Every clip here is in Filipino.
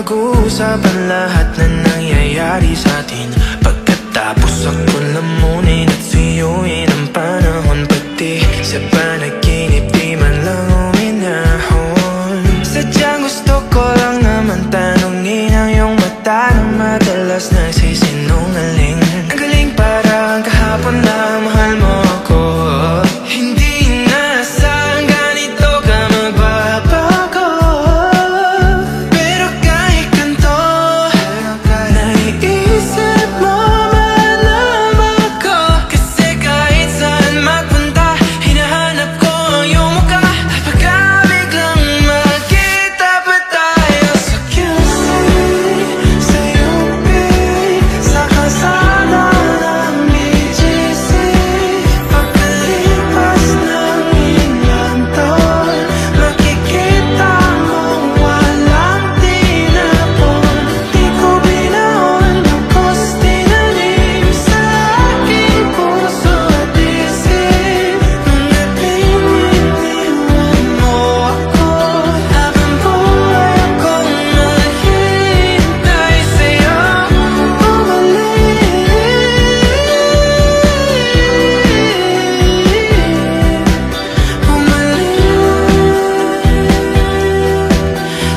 pag-uusapan lahat na nangyayari sa atin. Pagkatapos ako lamunin at suyuin ang panahon, pati sa panaginip di man lang uminahon. Sadyang gusto ko lang naman tanungin ang iyong mata na madalas nagsisinungaling. Ang galing parang kahapon lang mahal mo ako. Hindi inaasahan ganito ka magbabago. Pero kahit ganito, naiisip mo malam ako. Kasi kahit saan magpunta, hinahanap ko ang iyong mukha. Pagka biglang magkita pa tayo sa QC, sa UP, sa kalsada ng BGC. Pagkalipas ng ilang taon, makikita mong walang tinapon. Di ko binaon, lubos tinanim sa aking puso at isip. Mga pininiwan mo ako, habang buhay akong maghihintay sa'yo. Bumalik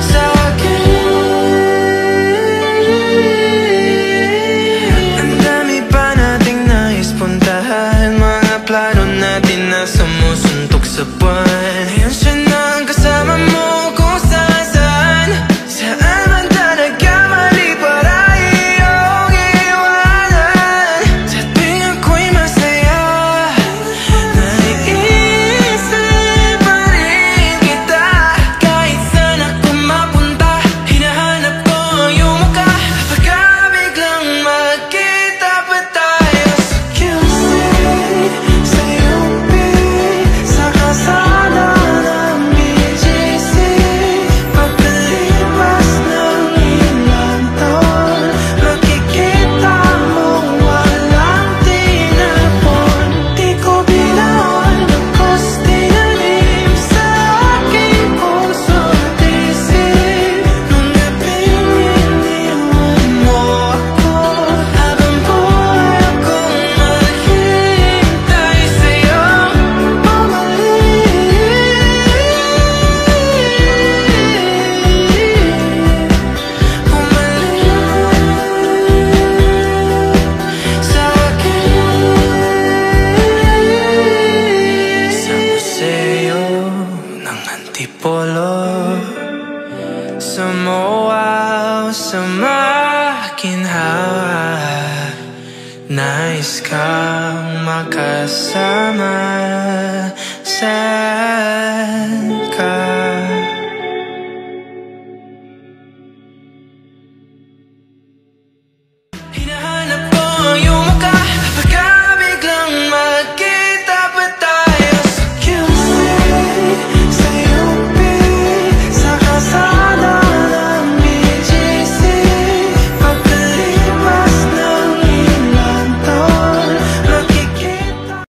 sa akin. Ang dami pa nating nais puntahan, mga plano natin na sumusuntok sa buwan. Ngayon siya na ang kasama mo kung saan-saan. Saan man talaga mali para iyong iwanan. Sa tuwing ako'y masaya, naiisip pa rin kita. Kahit saan ako mapunta, hinahanap ko ang iyong mukha. Pagka biglang magkita pa tayo sa QC, sa UP, sa kalsada ng BGC. Pagkalipas ng ilang taon, makikita mong walang tinapon. Di ko binaon, lubos tinanim sa aking puso at isip. Mga pininiwan mo ako, habang buhay akong maghihintay sa'yo. Bumalik sa akin. Sa museo ng Antipolo, sa MOA o sa makinhawa, nais kang makasama. Saan ka?